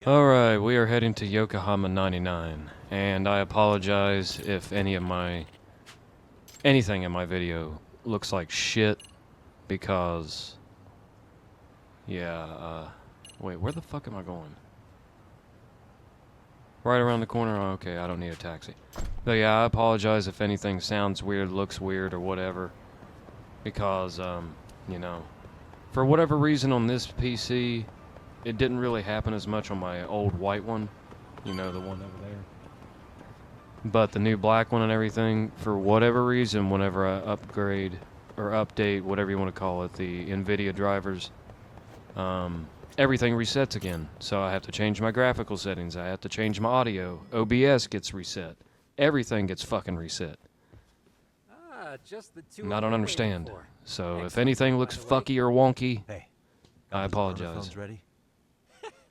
Alright, we are heading to Yokohama 99, and I apologize if anything in my video looks like shit, because, wait, where the fuck am I going? Right around the corner? Oh, okay, I don't need a taxi. But yeah, I apologize if anything sounds weird, looks weird, or whatever, because, you know, for whatever reason on this PC, it didn't really happen as much on my old white one, you know, the one over there. But the new black one and everything, for whatever reason, whenever I upgrade or update, whatever you want to call it, the NVIDIA drivers, everything resets again. So I have to change my graphical settings. I have to change my audio. OBS gets reset. Everything gets fucking reset. Just the two And I don't understand. So Excellent. if anything looks fucky or wonky, Hey, I apologize. phones ready?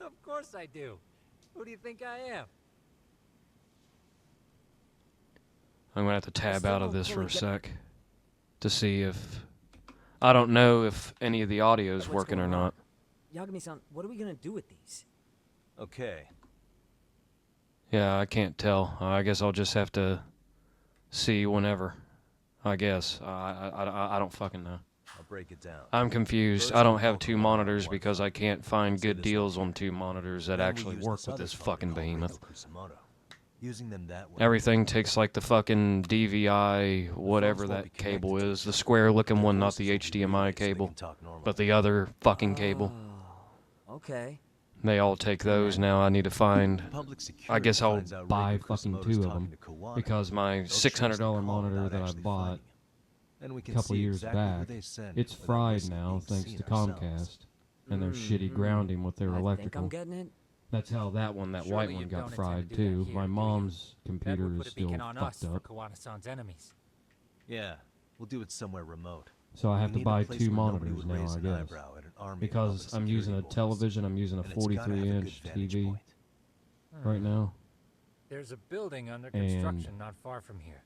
Of course I do. Who do you think I am? I'm gonna have to tab out of this for a sec to see if... I don't know if any of the audio is working or not. Yagami-san, what are we gonna do with these? Okay. Yeah, I can't tell. I guess I'll just have to see whenever. I guess. I don't fucking know. I'll break it down. I'm confused. I don't have two monitors because I can't find good deals on two monitors that actually work with this fucking behemoth. Using them that way. Everything takes like the fucking DVI, whatever that cable is. The square looking one, not the HDMI cable, but the other fucking cable. Oh, okay. They all take those now. I need to find... I guess I'll buy fucking two of them, because my $600 monitor that I bought a couple years back, it's fried now thanks to Comcast and their shitty grounding with their I think electrical. I'm getting it. That's how that one, that white one, got fried too. My mom's computer is still fucked up, Kawana-san's enemies. Yeah, we'll do it somewhere remote. so I have to buy two monitors now, I guess. Because I'm using a television, I'm using a 43-inch TV right now. There's a building under And construction not far from here.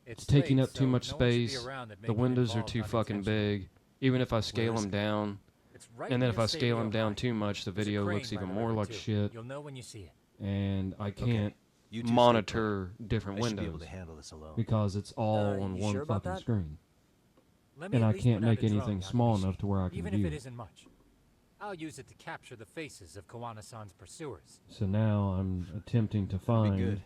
It's taking late, up too so much no one should be space. around that may The get windows are involved too fucking unintentionally. big. Even if I scale is them it? down, It's right and then if near I scale them Stadium down High. too much, the There's a video crane looks by even the more river, like too. shit, You'll know when you see it. and I can't You two stay monitor different put. I should be able windows to handle this alone. because it's all on you one sure about fucking that? screen. Let me And at I least can't put out make a drone, anything small Yagami-san, enough to where I can even view if it it. isn't much. I'll use it to capture the faces of Kawana-san's pursuers. So now I'm attempting to That'd be find, good.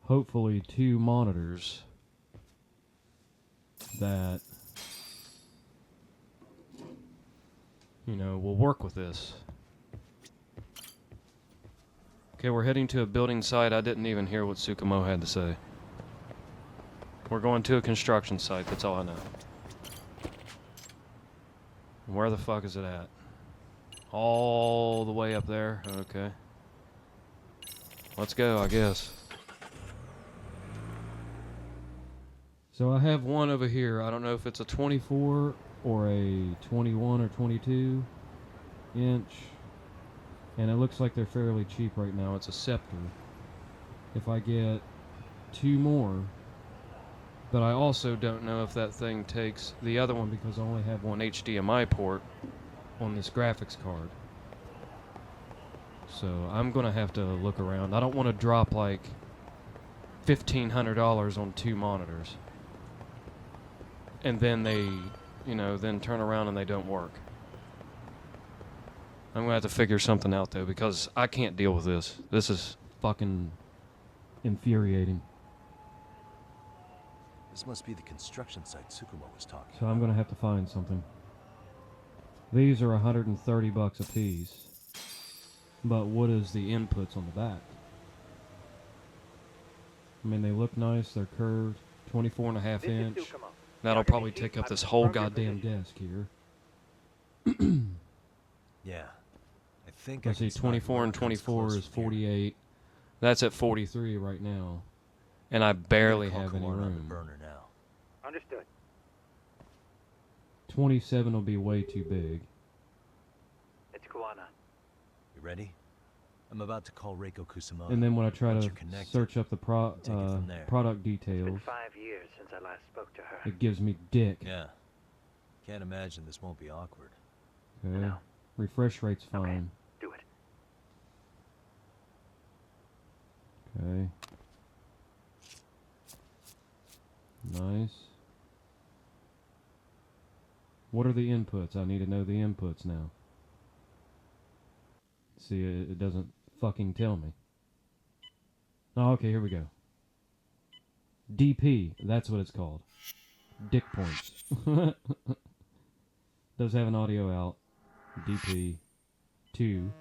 hopefully, two monitors that, you know, will work with this. Okay, we're heading to a building site. I didn't even hear what Tsukumo had to say. We're going to a construction site, that's all I know. Where the fuck is it at? All the way up there? Okay. Let's go, I guess. So I have one over here. I don't know if it's a 24 or a 21 or 22 inch. And it looks like they're fairly cheap right now. It's a Scepter. If I get two more... But I also don't know if that thing takes the other one because I only have one HDMI port on this graphics card. So I'm going to have to look around. I don't want to drop like $1,500 on two monitors. And then they, you know, then turn around and they don't work. I'm going to have to figure something out though because I can't deal with this. This is fucking infuriating. This must be the construction site Tsukumo was talking So I'm going to have to find something. These are $130 a piece. But what is the inputs on the back? I mean, they look nice. They're curved. 24.5 inch. That'll probably take up this whole goddamn desk here. Yeah. I think Let's see, 24 and 24 is 48. That's at 43 right now. And I barely have any room. Burner now. Understood. 27 will be way too big. It's Kawana. You ready? I'm about to call Reiko Kusumoto. And then when I try Once to you're connected, search up the take it from there. product details, 5 years since I last spoke to her. it gives me dick. Yeah. Can't imagine this won't be awkward. Okay. No. Refresh rate's Okay. fine. Do it. Okay. Nice. What are the inputs? I need to know the inputs now. See, it doesn't fucking tell me. Oh, okay, here we go. DP, that's what it's called. Dick points. Does have an audio out. DP 2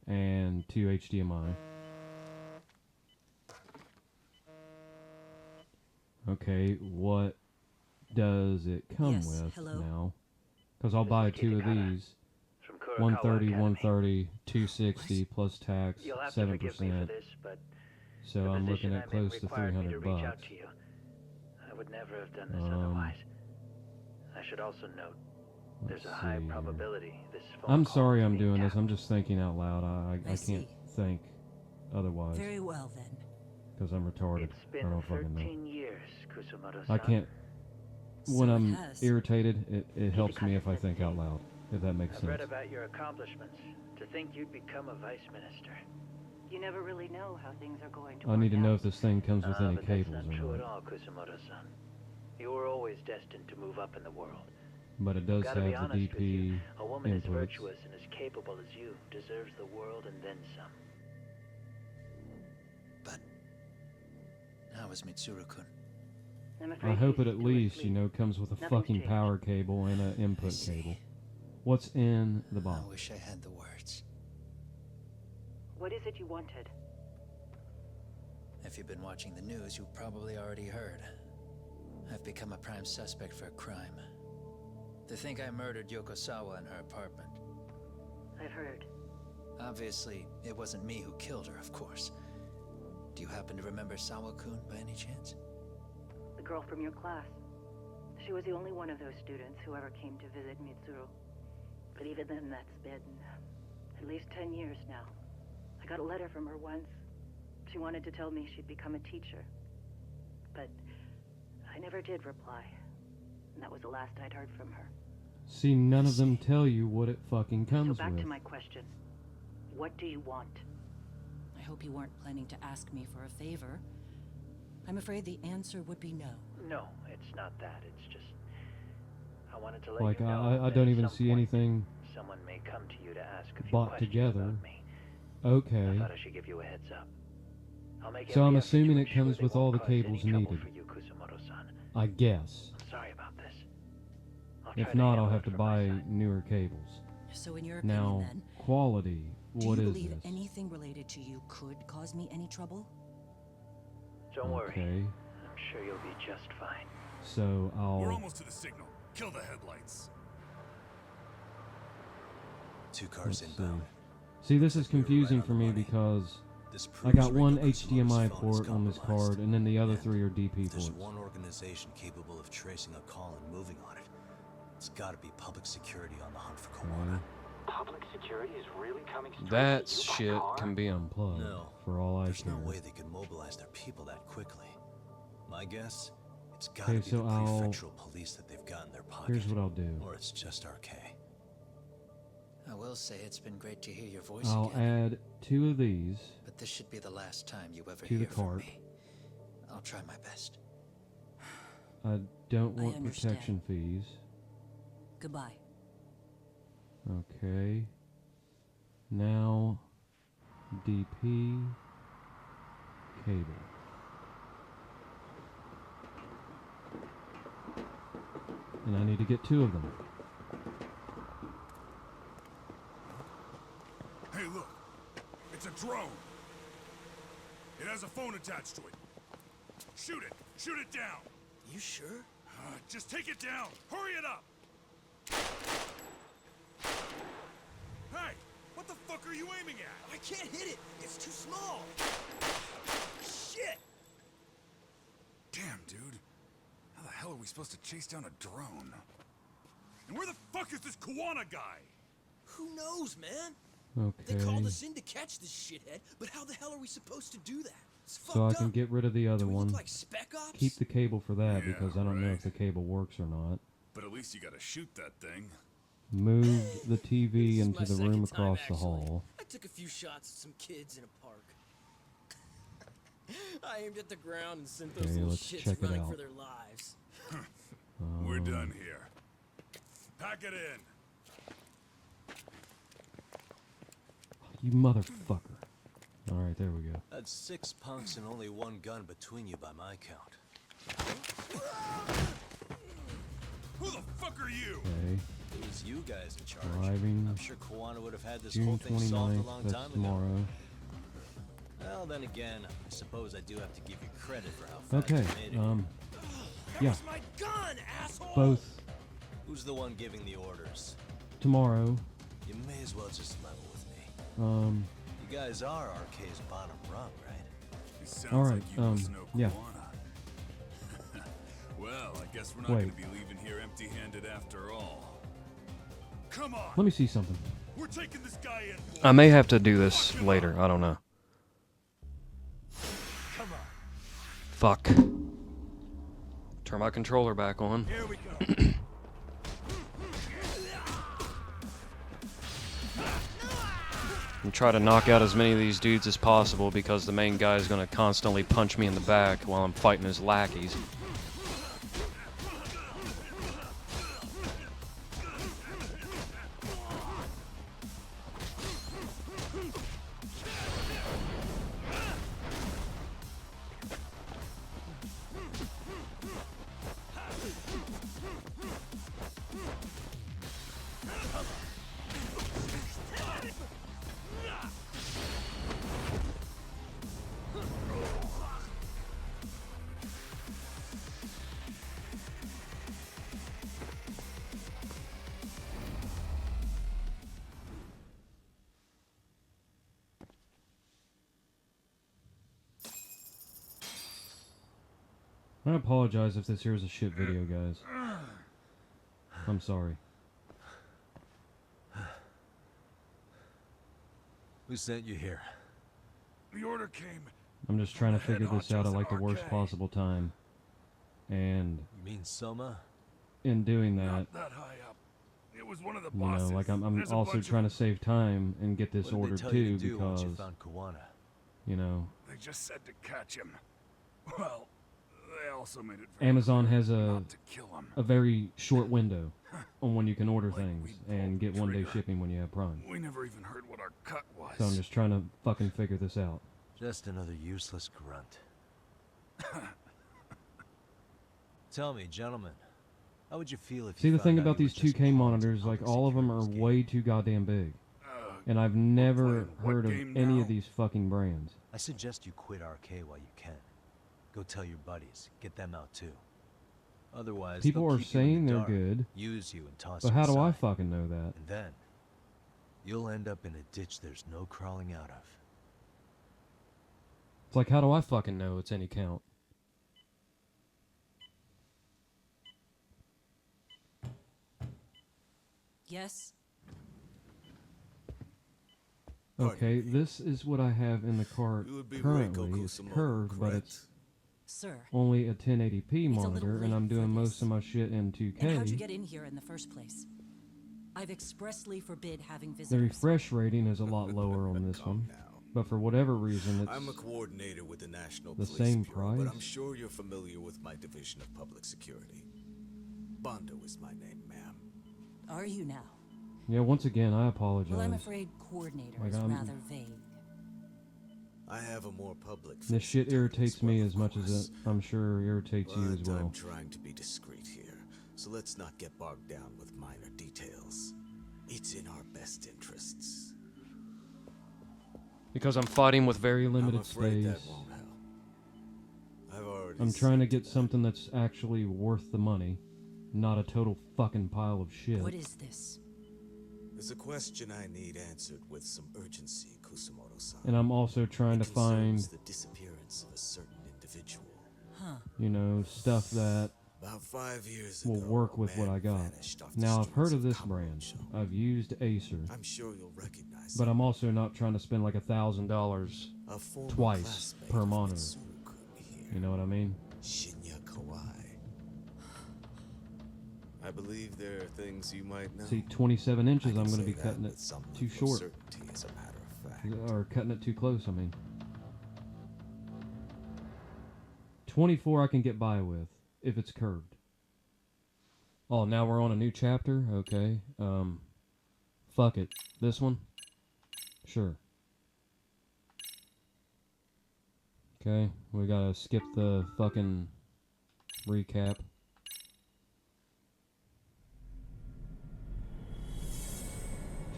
and 2 HDMI. Okay, what does it come Yes, with hello? now? Because I'll buy 2 of these. 130, 130, 260 plus tax, You'll have to forgive me for 7%. this, but So the I'm position looking at I'm in close to required me to 300 reach out bucks. to you. I would never have done this otherwise. I should also note, there's a high probability this phone I'm call sorry is I'm being doing this. tapped. I'm just thinking out loud. I can't see. think otherwise Very well then. because I'm retarded. It's I been don't fucking know. 13 years, Kusumoto-san. I can't. When So it I'm has. irritated, it helps me if I think out loud. If that makes I've read sense. about your accomplishments. To think you'd become a vice minister. You never really know how things are going to I need to know out. if this thing comes with any But cables that's not or true at not. all, Kusumoto-san. You were always destined to move up in the world. But it does Gotta have be the honest with you. DP A woman as inputs. virtuous and as capable as you deserves the world and then some. But how is Mitsuru-kun? I'm afraid I hope he's it at still least, asleep. comes with a Nothing's fucking changed. power cable and an input see. cable. What's in the I box? wish I had the words. What is it you wanted? If you've been watching the news, you've probably already heard. I've become a prime suspect for a crime. They think I murdered Yokosawa in her apartment. I've heard. Obviously, it wasn't me who killed her, of course. Do you happen to remember Sawa-kun by any chance? The girl from your class. She was the only one of those students who ever came to visit Mitsuru. But even then, that's been at least 10 years now. I got a letter from her once. She wanted to tell me she'd become a teacher. But I never did reply. And that was the last I'd heard from her. See, none of them tell you what it fucking So comes back with. to my question. What do you want? I hope you weren't planning to ask me for a favor. I'm afraid the answer would be no. No, it's not that. It's just I wanted to let Like, you know I that don't at even some see point, anything Someone may come to you to ask a few bought questions together. about me. I Okay. thought I should give you a heads up. I'll make So I'm every effort to assuming it ensure comes they with all won't the cause any cables trouble needed. for you, Kusumoto-san. I guess. I'm sorry about this. I'll try If to not, handle I'll have it to from my buy side. newer cables. So in your opinion Now, then, quality. do What you is believe this? anything related to you could cause me any trouble? Don't worry. Okay. I'm sure you'll be just fine. So We're I'll. almost to the signal. Kill the headlights. 2 cars Let's inbound. See, this is We were right confusing on for the me money. because This I proves got one Rico Kusumoto's HDMI phone is port on this compromised. card, and then the other And 3 are DP There's ports. one organization capable of tracing a call and moving on it. It's gotta be public security on the hunt for Kawana. Public security is really coming straight That for you by shit car? can be unplugged, No. for all I There's care. no way they could mobilize their people that quickly. My guess, it's gotta Okay, be so the I'll- prefectural police that they've got in their pocket. Here's what I'll do. Or it's just RK. I will say it's been great to hear your voice I'll again. add 2 of these. But this should be the last time you ever to the hear from cart. me. I'll try my best. I don't I want understand. protection fees. Goodbye. Okay. Now, DP cable. And I need to get 2 of them. Hey, look. It's a drone. It has a phone attached to it. Shoot it. Shoot it down. You sure? Just take it down. Hurry it up. Hey, what the fuck are you aiming at? I can't hit it! It's too small! Shit! Damn, dude. How the hell are we supposed to chase down a drone? And where the fuck is this Kawana guy? Who knows, man? Okay. They called us in to catch this shithead, but how the hell are we supposed to do that? It's fucked So I up. can get rid of the other Do we one. look like Spec Ops? Keep the cable for that Yeah, because I don't know right. if the cable works or not. But at least you gotta shoot that thing. Move the TV This is into my the second room time, across the actually. hall. I took a few shots at some kids in a park. I aimed at the ground and sent Okay, those little let's shits check it running out. for their lives. We're done here. Pack it in. You motherfucker. Alright, there we go. That's 6 punks and only 1 gun between you by my count. Who the fuck are you? Okay. It was you guys in charge. Driving. I'm sure Kawana would have had this June whole thing solved a 29th, long that's time tomorrow. ago. Well, then again, I suppose I do have to give you credit for how fast Okay, you made it. yeah. My gun, asshole! Both Who's the one giving the orders? tomorrow. You may as well just level with me. You guys are RK's bottom rung, right? It sounds alright, like you must know yeah. Kawana. Well, I guess we're not Wait. going to be leaving here empty-handed after all. Come on. Let me see something. We're taking this guy in. I may have to do this later, I don't know. Come on. Fuck. Turn my controller back on. Here we go. And try to knock out as many of these dudes as possible because the main guy is going to constantly punch me in the back while I'm fighting his lackeys. I apologize if this here is a shit video, guys. I'm sorry. Who sent you here? The order came. I'm just trying to Head figure this out at honchos like the at worst RK. possible time. And You mean Soma? in doing that, Not that high up. It was one of the you know, bosses. like I'm There's a also bunch trying of... to save time and get this What did ordered they tell you too to do once because, you found Kawana? you know, They just said to catch him. Well, they also made it very Amazon clear has not to kill him. a very short window on when you can order Like things we pulled and the get 1-day trigger. shipping when you have Prime. We never even heard what our cut was. So I'm just trying to fucking figure this out. Just another useless grunt. Tell me, gentlemen, how would you feel if See, you the thing found out about you were these just 2K pawns in monitors, like public all of them are security's way game? too goddamn big. And I've never playing what heard of game any now? of these fucking brands. I suggest you quit RK while you can. Go tell your buddies. Get them out too. Otherwise, People they'll are keep you in saying the they're dark, good, use you and toss but you how do I aside. fucking know that? And then, you'll end up in a ditch there's no crawling out of. It's like, how do I fucking know it's any count? Yes? Okay, this is what I have in the cart You would be currently. Reiko It's Kusumoto, curved, but correct? it's Sir, only a 1080p It's a little monitor, and late I'm for doing most this. of my shit in and how'd you 2K. get in here in the first place? I've expressly forbid having The visitors. refresh rating is a lot lower on this one, but for whatever reason, I'm a it's coordinator with the National the Police same Bureau, but I'm price. sure you're familiar with my division of public security. Bondo is my name, ma'am. Are you now? Yeah, once again, I apologize. Well, I'm afraid coordinator Like, is I'm- rather vague. I have a more public. This shit irritates me as much as it, I'm sure, irritates you as But I'm well. trying to be discreet here, so let's not get bogged down with minor details. It's in our best interests. Because I'm fighting with very I'm limited afraid that space. won't help. I've already I'm trying to seen get something that's actually worth the money, not a total fucking pile of shit. What is this? There's a question I need answered with some urgency, Kusumoto-san. And I'm also trying to It find, concerns the disappearance of a certain individual. Huh. you know, stuff that About 5 years will ago, work a with what man I got. vanished off the Now, I've heard streets of this Kamurocho. brand. I've used Acer. I'm sure you'll recognize But him. I'm also not trying to spend like $1,000 A former twice classmate per of monitor. Mitsuru-kun here, You know what I mean? Shinya Kawai. I believe there are things you might know. See, 27 inches, I I'm can going to say be that cutting it with some too level of short. certainty, as a matter of fact. Or cutting it too close, I mean. 24 I can get by with, if it's curved. Oh, now we're on a new chapter? Okay. Fuck it. This one? Sure. Okay, we gotta skip the fucking recap.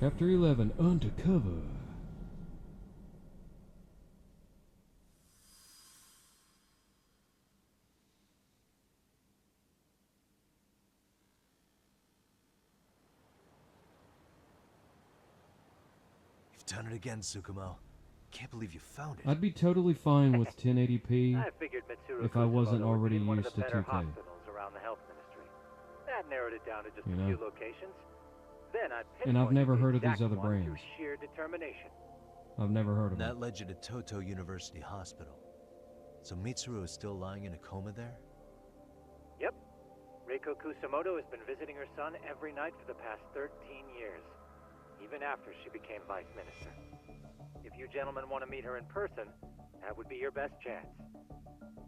Chapter 11, Undercover. You've done it again, Tsukumo. Can't believe you found it. I'd be totally fine with 1080p I figured Mitsuru if I wasn't Kusumoto would already be in one of used the to better 2K. hospitals around the health ministry. That narrowed it down to just You a know? few locations. Then I And I've never pinpointed the heard of these exact other one through brands. sheer determination. I've never heard of And that them. led you to Toto University Hospital. So Mitsuru is still lying in a coma there? Yep. Reiko Kusumoto has been visiting her son every night for the past 13 years, even after she became vice minister. If you gentlemen want to meet her in person, that would be your best chance.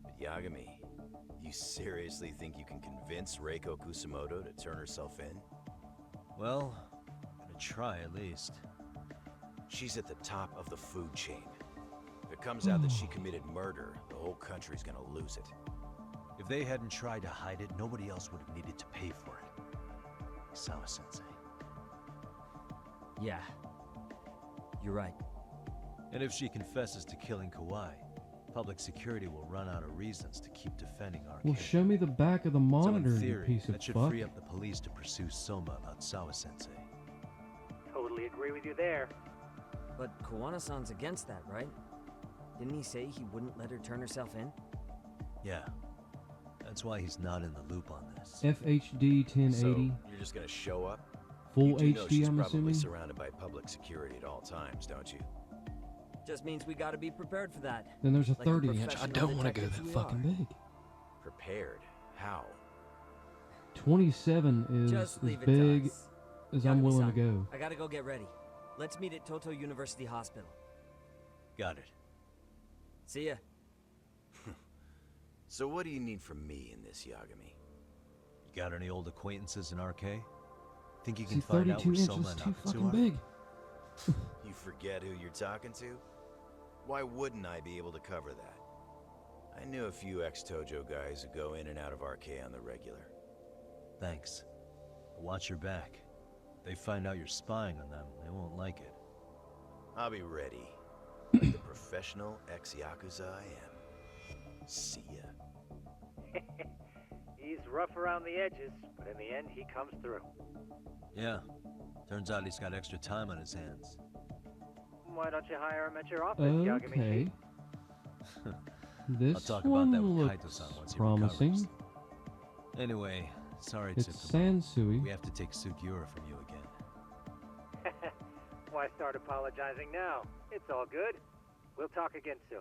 But Yagami, you seriously think you can convince Reiko Kusumoto to turn herself in? Well, I'm gonna try at least. She's at the top of the food chain. If it comes out that she committed murder, the whole country's gonna lose it. If they hadn't tried to hide it, nobody else would have needed to pay for it. Sawa-sensei. Yeah. You're right. And if she confesses to killing Kawhi, public security will run out of reasons to keep defending our Well, case. show me the back of the So monitor, in you theory, piece of that should fuck. free up the police to pursue Soma about Sawa-sensei. Totally agree with you there. But Kawana-san's against that, right? Didn't he say he wouldn't let her turn herself in? Yeah. That's why he's not in the loop on this. FHD 1080. So, you're just gonna show up? Full You do know HD, she's I'm probably assuming? surrounded by public security at all times, don't you? Just means we gotta be prepared for that. Then there's a Like the 30 inch. I professional don't want to go that detectives we fucking are. big. Prepared? How? 27 is Just as leave it big to us. as I'm willing to Yagami-san, go. I gotta go get ready. Let's meet at Toto University Hospital. Got it. See ya. So what do you need from me in this, Yagami? You got any old acquaintances in RK? Think you See, can find out 32 where inches Soma is and too Akatsu fucking are? big. You forget who you're talking to? Why wouldn't I be able to cover that? I knew a few ex-Tojo guys who go in and out of RK on the regular. Thanks. But watch your back. If they find out you're spying on them, they won't like it. I'll be ready. Like the professional ex-Yakuza I am. See ya. He's rough around the edges, but in the end, he comes through. Yeah. Turns out he's got extra time on his hands. Why don't you hire him at your office, Yagami? Okay. This I'll talk about one that with looks Kaito-san once he promising. recovers. Anyway, sorry It's Tsukumo. Sansui. We have to take Sugiura from you again. Why start apologizing now? It's all good. We'll talk again soon.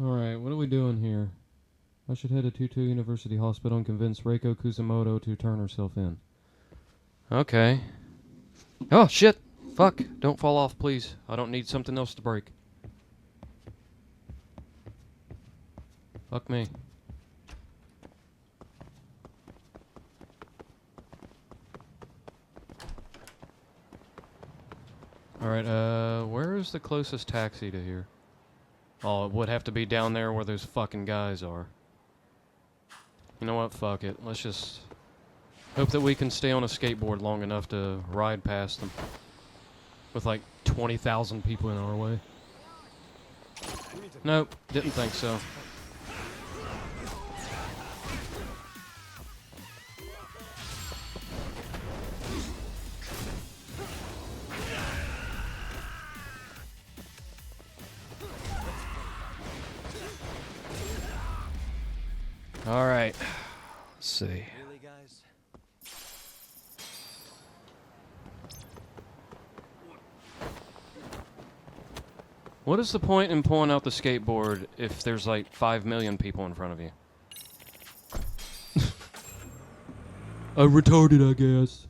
Alright, what are we doing here? I should head to Tutu University Hospital and convince Reiko Kusumoto to turn herself in. Okay. Oh, shit! Fuck! Don't fall off, please. I don't need something else to break. Fuck me. Alright, where is the closest taxi to here? Oh, it would have to be down there where those fucking guys are. You know what? Fuck it. Let's just hope that we can stay on a skateboard long enough to ride past them. With like 20,000 people in our way. Nope, didn't think so. Alright. Let's see. Really, guys? What is the point in pulling out the skateboard if there's like 5 million people in front of you? I'm retarded, I guess.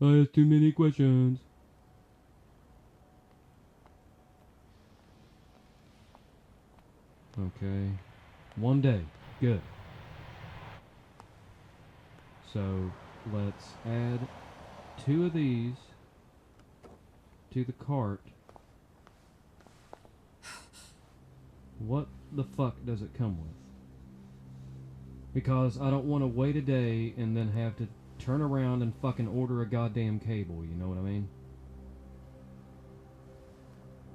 I ask too many questions. Okay. 1 day. Good. So, let's add 2 of these to the cart. What the fuck does it come with? Because I don't want to wait a day and then have to turn around and fucking order a goddamn cable, you know what I mean?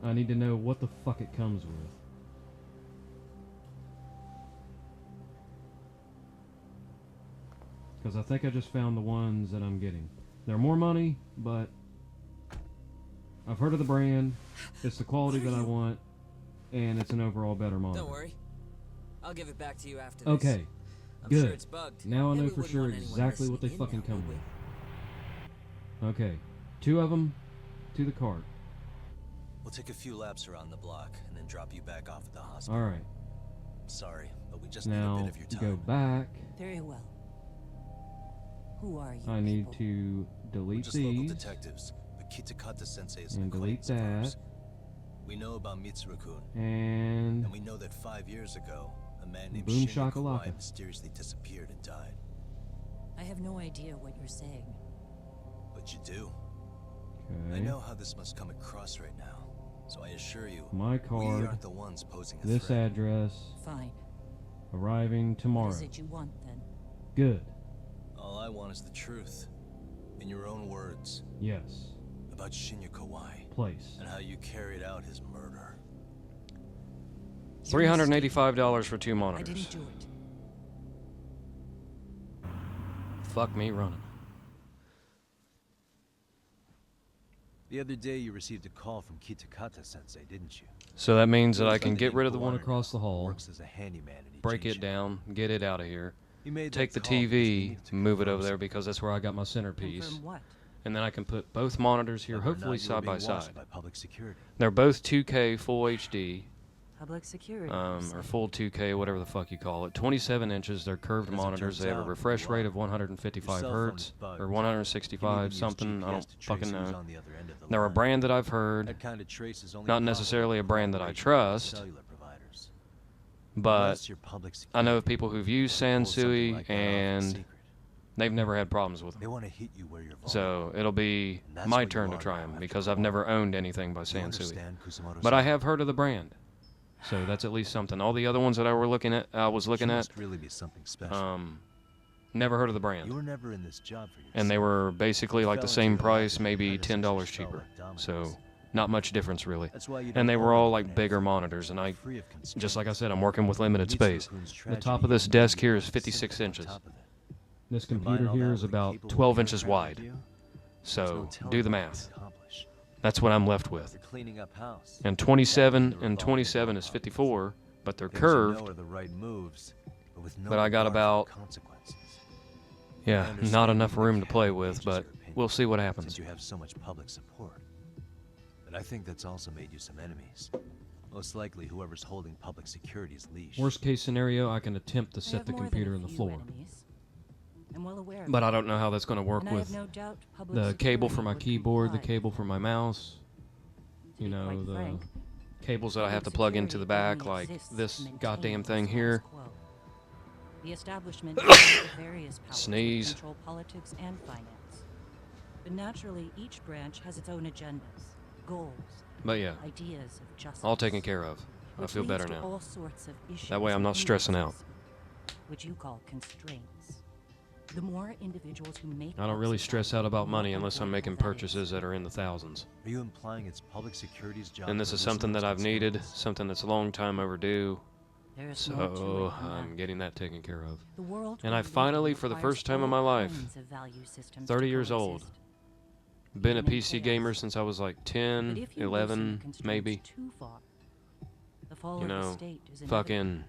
I need to know what the fuck it comes with. Because I think I just found the ones that I'm getting. They're more money, but I've heard of the brand. It's the quality that I want, and it's an overall better monitor. Don't worry. I'll give it back to you after this. Okay, I'm good. sure it's bugged. Now I know And we for wouldn't sure want anyone exactly what they listening in fucking now, come would with. Okay, 2 of them to the cart. We'll take a few laps around the block and then drop you back off at the hospital. Alright. Sorry, but we just need a Now, bit of your time. go back. Very well. Who are you? I need to We're delete just local these. detectives, but Kitakata Sensei is an And delete acquaintance of ours. that. We know about Mitsuru-kun. And we know that 5 years ago, a man named boom Shinya shakalaka. Kawai mysteriously disappeared and died. I have no idea what you're saying. But you do. I Okay. know how this must come across right now, so I assure you, My we card. aren't the ones posing a This threat. address. Fine. Arriving tomorrow. What is it you want then? Good. All I want is the truth. In your own words. Yes. About Shinya Kawai. Place. And how you carried out his murder. $385 for 2 I monitors. didn't do it. Fuck me running. The other day you received a call from Kitakata Sensei, didn't you? So that means that He I was can under get the rid of the one impression across the hall, works as a handyman in break Ijincho. it down, get it out of here, He made take the that call because he TV, needed to move it confirm over there something. because that's where I got my centerpiece. Confirm what? And then I can put both monitors here, Whether or hopefully not you were side by being watched side. by public security. They're both 2K full HD, Public security. or full 2K, whatever the fuck you call it. 27 inches, they're curved As it monitors. turns They have a out, refresh you rate are. of 155 Your cell phone hertz, is bugged. or You need 165 to use something, I GPS don't to trace fucking who's know. on the other end of the They're a line. brand that I've heard, That kind of trace is only not possible necessarily a with brand that I cooperation with trust, cellular providers. but Unless you're public I know security, of people who've used pull something Sansui, like that off in and secret. they've never had problems with They them. want to hit you where you're vulnerable. So it'll be And that's my where you turn to are try now them after because a I've while. never owned anything by You Sansui. understand, Kusamoto-san? But I have heard of the brand, so that's at least something. All the other ones that I was looking at, You must really be something special. never heard of the brand. You were never in this job for yourself. And they were basically You like the fell same into your lap price, and maybe predecessors $10 fell cheaper. like dominoes. So not much difference really. That's why you And don't they own were all anything like bigger else. monitors, and I, Free of constraints. just like I said, I'm working with limited space. Mitsurukun's The top tragedy of this made desk you here is sit 56 on inches. top of it. This Combine computer all here that is with a about capable 12 inches bureaucrat wide. like you, So there's no telling do the what you math. can accomplish. That's what I'm left with. You're cleaning up house. And 27 Tapping the and revolving 27 door is pockets. 54, but they're Things you know curved. are the right moves, but with no But I got regard for about- consequences. Yeah, I understand not enough even the room to play cat with, changes but your opinion, we'll see what happens. Since you have so much public support. But I think that's also made you some enemies. Most likely whoever's holding public security's leash. Worst case scenario, I can attempt to I set have the more than computer a in the few floor. enemies. I'm well aware of But that. I don't know how that's going to work And I with have no doubt public the cable for security my would keyboard, the comply. cable for my mouse, To you be know, quite the frank, cables that I have to public plug into the security back, only like exists this to maintain goddamn the thing status here. quo. The establishment uses the various powers Sneeze. to control politics and finance. But naturally, each branch has its own agendas, goals, But yeah, ideas of justice. all taken care of. I which feel leads better to now. all sorts of issues That way I'm and not stressing out. hindrances, which you call constraints. The more individuals who make I don't up really society, stress out the about more money unless I'm important making that is. purchases that are in the thousands. Are you implying it's public security's job And this to is loosen something those that I've needed, constraints? something that's a long time overdue. There is more to it So than I'm that. getting that taken care of. The world And we I live in finally, for the requires first time in all my life, kinds of value systems 30 to years old, coexist. been a Even in PC chaos. gamer since I was like But 10, if you loosen the 11, constraints maybe. too far, the fall You of the know, state is fucking inevitable.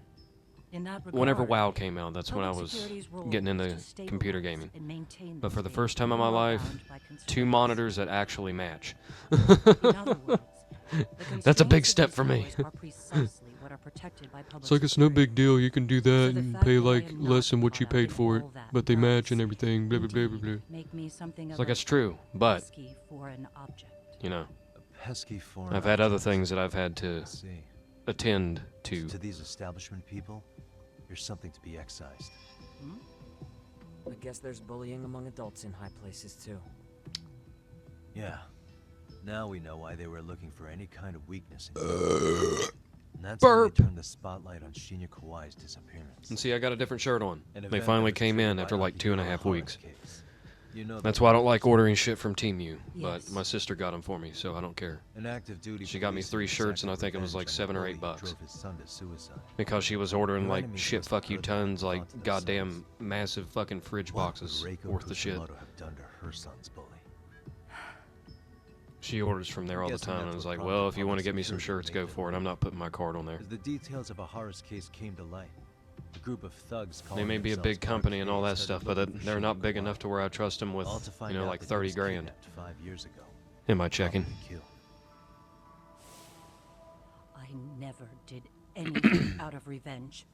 In that whenever regard, WoW came out, that's when I public was security's role getting is into to stabilize computer gaming. and maintain But for the state, first time in my even while life, bound by 2 constraints. monitors that actually match. In other words, the That's a big constraints of step these for me. powers are precisely what are protected by public It's like it's no security. big deal. You can do that So the and fact pay that I like am not less than what you caught up paid in for it, all that but they match and does everything. Blah blah blah blah blah. make me something It's of like a it's true, but pesky foreign object. you know, A pesky foreign I've had other object. things that I've had to I see. attend to. To these establishment people, you're something to be excised. Hmm? I guess there's bullying among adults in high places too. Yeah. Now we know why they were looking for any kind of weakness in you. And that's when they turned the spotlight on Shinya Kawai's disappearance. And see, I got a different shirt on. An They event finally that was came in triggered after by like 2.5 weeks. case. You know That's the why I don't like police- ordering shit from Temu, but Yes. my sister got them for me, so I don't care. An active duty She got me policeman 3 shirts, and I exacted think it was like revenge on $7 or the $8 bully who bucks. drove his son to suicide. Because she was ordering Your like enemies shit must fuck have you heard tons, them like onto goddamn themselves. massive fucking fridge What boxes would Reiko worth the shit. Kusumoto have done to her son's bully? She orders from there all the Guessing time, that's and was what like, prompted well, if you want to public get me some security shirts, to go make for it. the I'm not putting my card on there. As the details of Ahara's case came to light, a group of thugs They may be a big company and all that stuff, but they're not big enough to where I trust them with, you know, like 30 grand. 5 years ago. Am I checking? I never did anything out of revenge.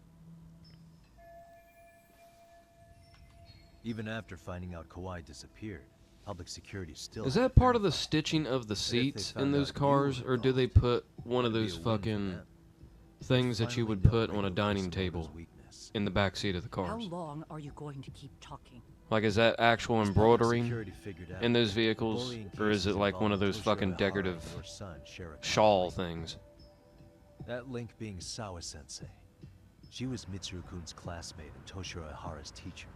Even after finding out Kawai disappeared, public security still. Is had that to part of the verify. stitching of the But if they seats in found those out you cars, were or do they involved, put one of it'd be those a win for fucking them. things that you Finally would know put on a Reiko dining Kusumoto's table weakness. in the back seat of the How cars? long are you going to keep talking? Like, is that actual As public embroidering security figured out, in those the vehicles, bullying or is cases it like one of involving those Toshiro fucking Ihara decorative and her son share a common shawl link. things? That link being Sawa Sensei. She was Mitsuru-kun's classmate and Toshiro Ihara's teacher.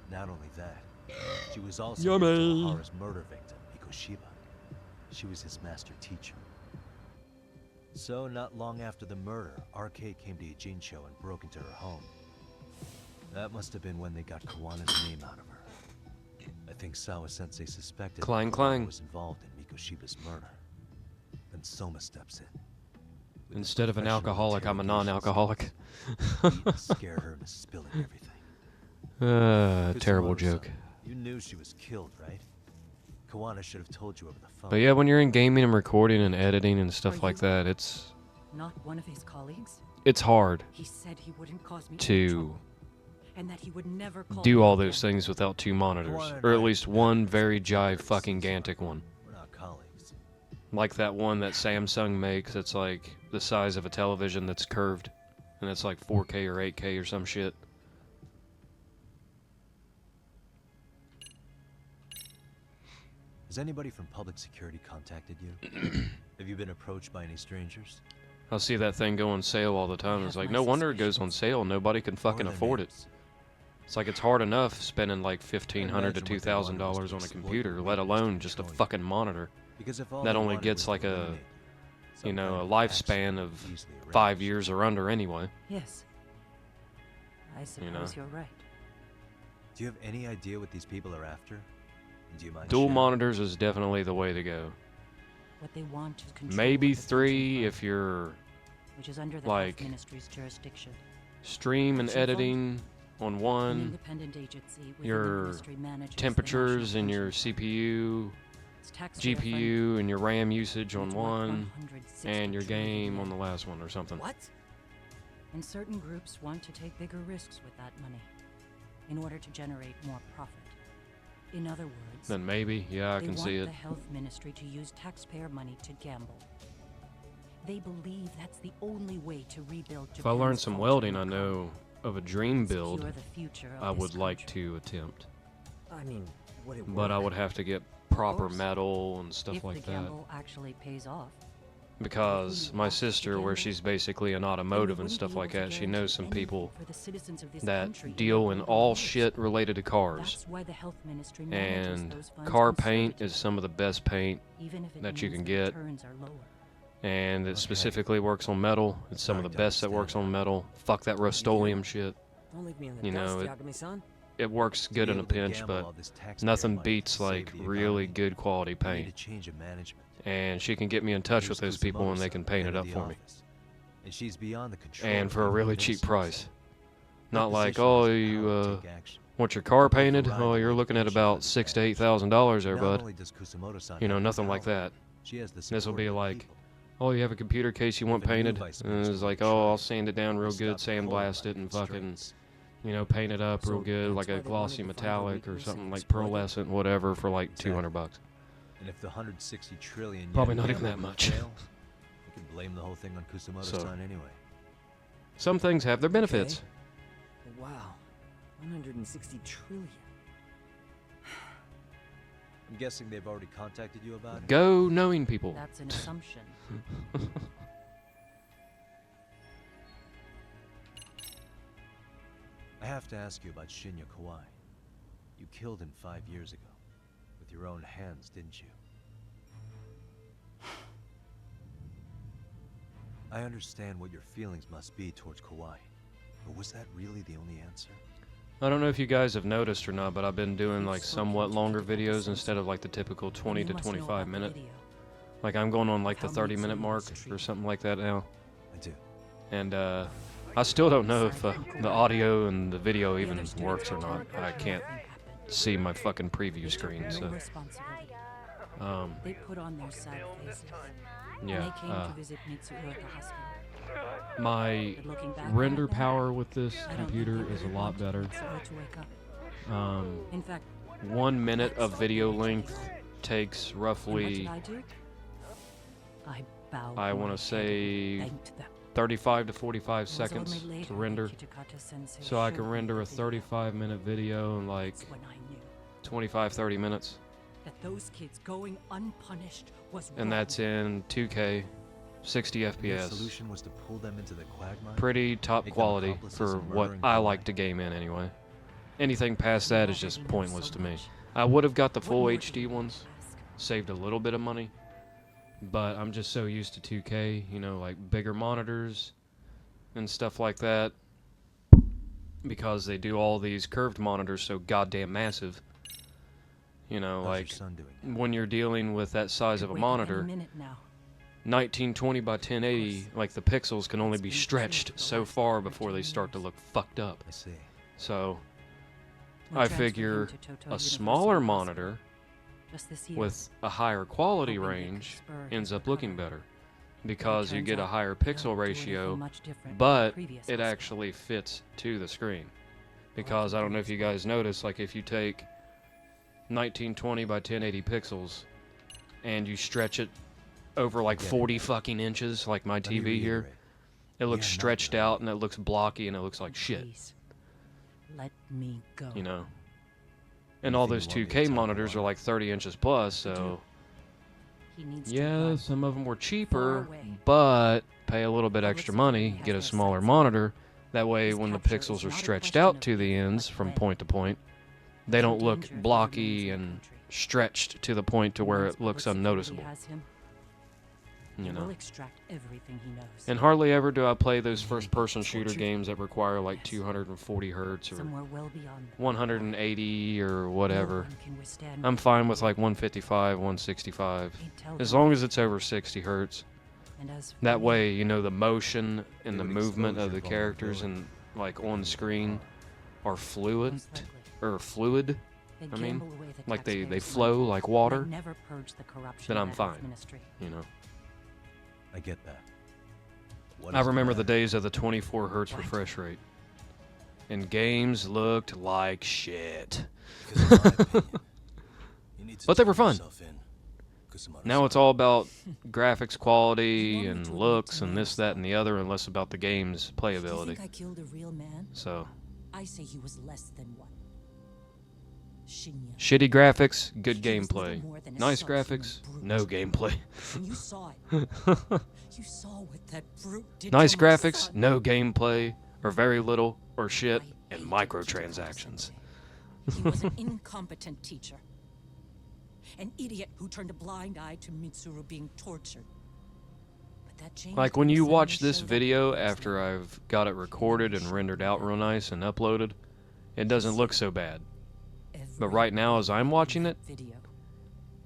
Not only that, she was also Yummy. Ihara's murder victim, Mikoshiba. She was his master teacher. So, not long after the murder, RK came to Ijincho and broke into her home. That must have been when they got Kawana's name out of her. I think Sawa Sensei suspected Clang, that Kawana clang. was involved in Mikoshiba's murder. Then Soma steps in. With his Instead of an professional alcoholic, I'm a interrogation non-alcoholic. skills, beat and scare her into spilling everything. Terrible Kusumoto-san, joke. You knew she was killed, right? Kawana should have told you over the phone. But yeah, when you're in gaming and recording and editing and stuff Are like you- that, it's Not one of his colleagues? hard He said he wouldn't cause me any to trouble, and that he would never call do me all again. those things without 2 monitors, Kawana and or at I least have one met very since jive we're fucking sisters. gantic one. We're not colleagues. Like that one that Samsung makes, it's like the size of a television that's curved, and it's like 4K or 8K or some shit. Has anybody from public security contacted you? Have you been approached by any strangers? I see that thing go on sale all the time. It's have like, my no wonder it goes on sale. Nobody can What fucking are their afford it. names? It's like it's hard enough spending like $1,500 to imagine what they $2,000 wanted was to on a exploit computer, the let weakness alone to just a control you. fucking monitor. Because if all That they only wanted gets was like to a, eliminate some you know, kind a of lifespan action of easily 5 arranged. years or under anyway. Yes. I suppose know. you're right. Do you have any idea what these people are after? And do you mind Dual sharing? monitors is definitely the way to go. What they want is control Maybe of the 3 pension if fund, you're which is under the like, Health Ministry's jurisdiction. stream and Pension fund? editing on An one, independent agency within the your ministry manages the temperatures national and your pension fund. CPU, It's taxpayer funded, GPU, and your RAM usage and on it's worth one, 160 and your trillion game yen. on the last one or something. What? And certain groups want to take bigger risks with that money in order to generate more profit. In other words, Then maybe, yeah, I they can want see it. the health ministry to use taxpayer money to gamble. They believe that's the only way to rebuild If I learn Japan's some culture welding, and I know of a dream secure build the future of I this would like country. to attempt. I mean, would it work? But I would have to get proper course. metal and stuff if like the that. gamble actually pays off. Because my sister, where she's basically an automotive and wouldn't stuff be able like to that, she guarantee knows some anything people for the citizens of this that country in deal their in golden all years. shit related to cars. That's why the health ministry manages And those funds car paint conservatively, is some of the best paint even if it that you means can the get. returns are lower. And it Okay. specifically works on metal. It's some of the Hard to best that works on metal. Fuck that Rust-Oleum shit. Don't leave me in the You dust, know, Yagami-san. It works To good be in a able to pinch, gamble but all this taxpayer nothing money beats to save like the really economy, good quality you need paint. a change of management. And she can get me in touch with Here's those people and they Kusumoto-san, can paint head it of up the for me. office. And she's beyond the control And of for a the really cheap ministers. price. Her Not like, position oh, has the you power to take action. want your car Both painted? arrive Oh, at you're looking at litigation about on $6,000 to advantage. $8,000 there, Not bud. only does Kusumoto-san You know, have the nothing like power, that. she has the This will support be of the like, people. oh, you have a computer case you want If a new painted? vice And minister it's were like, to oh, try, I'll sand it down we'll real stop good, the whole sandblast line it, of and fucking, constraints. you know, paint it up real So good, that's like why a they glossy wanted to find a metallic or weakness something and like exploit it. pearlescent, whatever, for like Exactly. $200. And if the 160 trillion yen Probably not even gamble that would much. fail, You can blame the whole thing on So- Kusamoto-san anyway. Some things have their benefits. Okay. Wow. 160 trillion. I'm guessing they've already contacted you about it? Go knowing people. That's an assumption. I have to ask you about Shinya Kawai. You killed him 5 years ago. With your own hands, didn't you? I understand what your feelings must be towards Kawai. But was that really the only answer? I don't know if you guys have noticed or not, but I've been doing like somewhat longer videos instead of like the typical 20 to 25 minute. Like I'm going on like the 30-minute mark or something like that now. I do. And I still don't know if the audio and the video even works or not. I can't see my fucking preview screen, so They put on their sad faces. yeah. They came to visit Mitsuru at the hospital. My But looking back render on it, power with this I don't computer think they is a really lot wanted better. Mitsuru to wake up. In fact, 1 minute of video length takes and what roughly, did I do? I bowed I want my to head say, and thanked them. 35 to 45 It was only seconds later to that render. Kitakata-sensei So I showed can me render a the video. 35-minute video in like That's when I knew 25, 30 minutes. that those kids going unpunished was And wrong. that's in 2K, 60 Your FPS. solution was to pull them into the quagmire? Pretty top Make them quality accomplices for in what murdering I Kawhi? like to game in anyway. Anything past You that is already just know pointless so to me. much. I would have got the What full more do HD you ones, ask? saved a little bit of money, but I'm just so used to 2K, you know, like bigger monitors and stuff like that, because they do all these curved monitors so goddamn massive. You know, How's like your son doing? when you're dealing with that size of a Wake up any monitor, minute now. 1920 by 1080, like the pixels can only It's be been stretched true for the so last far before 13 they start to years. look fucked up. I see. So We I transferred him figure to Toto a University smaller Hospital monitor just this year. with a higher quality Hoping they could range spur his ends up looking recovery. better because you turns get a out higher they don't pixel do ratio, anything much different than the but previous it hospital. actually fits to the screen. Because I don't know if you guys notice, like if you take 1920 by 1080 pixels and you stretch it over like get it. 40 fucking inches, like my Let me TV here, reiterate. it looks We are not stretched your out enemy. and it looks blocky and it looks like shit, Please, let me go. you know. And all Anything those you want me to 2K tell monitors are Kawhi? like 30 inches plus, so He needs to yeah, run. some of them were cheaper, away. but pay a little bit Public extra security money, has get a their smaller sights. monitor. That way, His when the capture pixels is are not a stretched question out of to the if, ends but from when. point to point, they He's don't in look danger if he blocky remains in the and country. stretched to the point to where Once it looks public security unnoticeable, has him, you he know. will extract everything he knows. And hardly ever do I play those Maybe first-person shooter tortured. games that require like Yes. 240 hertz or Somewhere well beyond. 180 or No whatever. one can withstand I'm what fine he with did. like 155, 165, He'd tell as them long as it's over 60 hertz. And as for That me, way, you know, the motion and It the would movement expose of the your characters and like on screen are fluid most likely, or fluid. they'd I mean, gamble away the like they taxpayers' flow money, like and water. they'd never purge the corruption Then of I'm that health fine. ministry. You know, I get that. What I is remember the matter? days of the 24 hertz What? refresh rate, and games looked like shit. Because in my opinion, you need to But they were turn fun. yourself in, Kusumoto-san. Now it's all about graphics quality You want me and to admit looks to and this, that, and the other, and less about the game's Do you playability. think I killed a real man? So, I say he was less than one. Shinya. shitty graphics, good He was little gameplay. more than a Nice subhuman graphics, brute. no gameplay. And you saw it. You saw what that brute did Nice to my graphics, son. no gameplay, or very little, or shit, I and hated microtransactions. Kitakata-sensei. He was an incompetent teacher. An idiot who turned a blind eye to Mitsuru being tortured. But that changed Like when you suddenly watch this showed up video the next after day. I've got it recorded and rendered out real nice and uploaded, it doesn't look so bad. But Every right now as I'm watching it, video,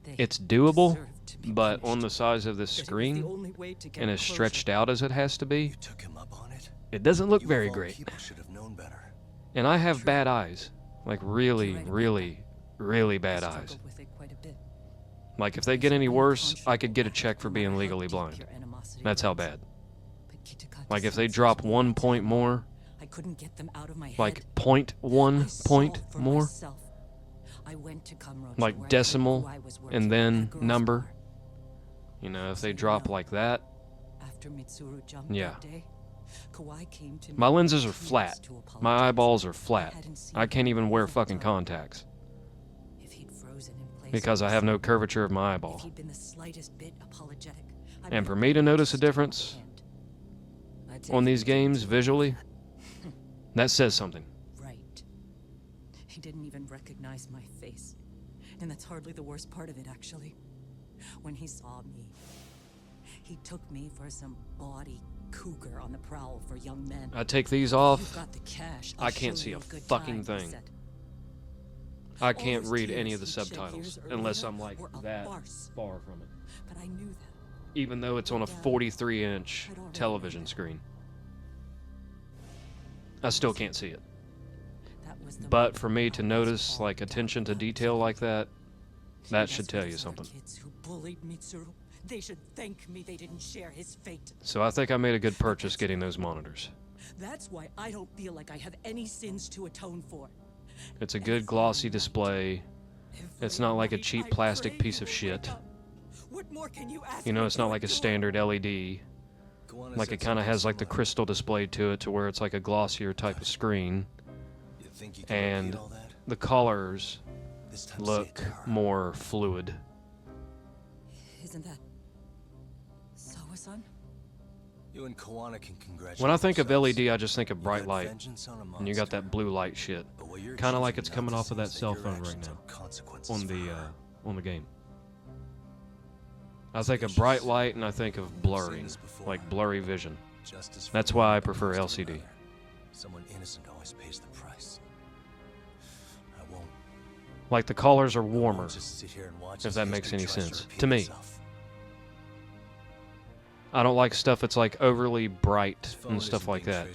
they it's doable, deserve to be but on punished. the size of this That it was the screen only way to get and as closure. stretched out as it has to be, You took him up on it. it doesn't look You very of all great. people should have known better. And I have bad eyes. Like really, You're right about really, really I bad struggled eyes. with it quite a bit. Like if they get any worse, I could get a check for being legally blind. That's how bad. Like if they drop 1 point more, I couldn't get them out of my head. like 0.1 I point saw for more, myself. I went to Kamurocho, like where I decimal knew I was working and at then a girls' number. bar. You know, if So they you drop know, like that, after Mitsuru jumped Yeah. that day, Kawhi came to me My lenses with are tears flat. to apologize. My eyeballs are I flat. hadn't seen I can't him even wear all that fucking time. contacts. If he'd frozen in place Because I for have no some- curvature of my If eyeball. he'd been the slightest bit apologetic, I And might for have me to been notice a just a difference hand. I take on it these he didn't games do it. visually, that says something. Right. He didn't even recognize my face. And that's hardly the worst part of it, actually. When he saw me, he took me for some bawdy cougar on the prowl for young men. I take these You've off, got the cash, I I'll can't show see you a good fucking time, he thing. said. I All can't those read tears any of the he'd shed subtitles years unless earlier I'm like were a that farce. far from it. But I knew that. Even though it's on a 43-inch television screen. I still can't see it. That was the But for me to notice like attention to detail like that, that And should as for tell you those other something. kids who bullied Mitsuru, they should thank me they didn't share his fate. So I think I made a good purchase getting those monitors. That's why I don't feel like I have any sins to atone for. It's a good glossy display. It's not like a cheap plastic piece of shit. What more can you ask You know, me it's to not like a endure? standard LED. Like it kind of has like the crystal displayed to it to where it's like a glossier type of screen. And the colors look more fluid. Isn't that Sawa-san? You and Kawana can congratulate When I think of yourselves. LED, I just think of You bright got light. vengeance on a And you got monster. that blue light shit. But what you're Kind of like choosing it's not coming to off of see that is cell your phone right actions now. have consequences On for the her. on the game. I think of bright light and I think of blurring, like blurry vision. Justice for That's one why I prefer goes to LCD. another. Someone innocent always pays the price. I won't. Like the colors are I won't warmer, just sit here and watch if as that makes history any tries sense. repeat To me. itself. I don't like stuff that's like overly bright and stuff like that.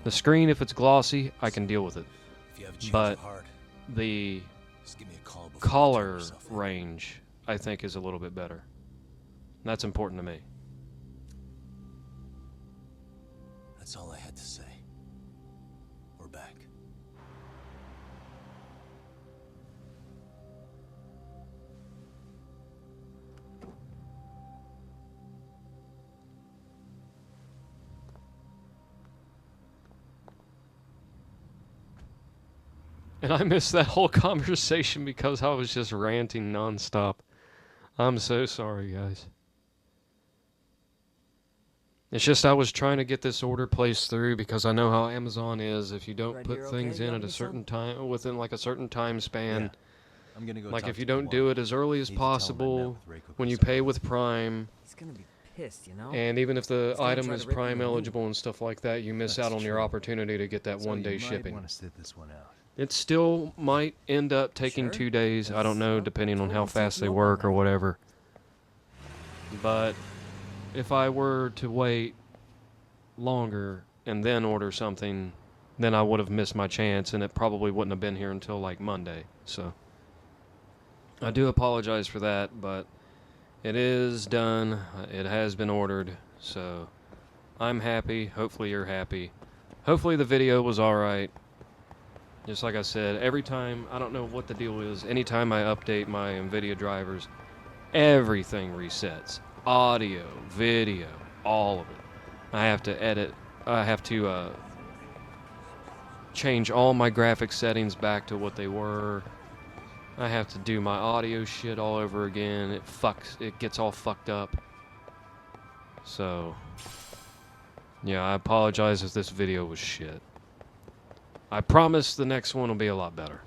The screen, if it's glossy, I can deal with it. If you have a change But of heart, the just give me a call before you turn color yourself in. range, I think, is a little bit better. That's important to me. That's all I had to say. We're back. And I missed that whole conversation because I was just ranting nonstop. I'm so sorry, guys. It's just I was trying to get this order placed through because I know how Amazon is. If you don't Right put here, things okay, in at a Governor certain son? time, within like a certain time span, Yeah. I'm gonna go like talk if you to don't Kawana. do it as early as Need to tell him I met possible, with Reiko when you Kusama. pay with Prime, He's gonna be pissed, you know? and even if the He's gonna item try is to rip Prime you a new eligible and stuff like that, you miss That's out on your true. opportunity to get that So one-day you might shipping. want to sit this one out. It still might end up taking Sure. 2 days. I don't know, Well, depending on how totally fast take they you up work on or that. whatever. But if I were to wait longer and then order something, then I would have missed my chance, and it probably wouldn't have been here until like Monday. So I do apologize for that, but it is done. It has been ordered, so I'm happy. Hopefully you're happy. Hopefully the video was alright. Just like I said, every time, I don't know what the deal is, anytime I update my NVIDIA drivers, everything resets. Audio, video, all of it. I have to edit, I have to change all my graphics settings back to what they were. I have to do my audio shit all over again. It gets all fucked up. So, yeah, I apologize if this video was shit. I promise the next one will be a lot better.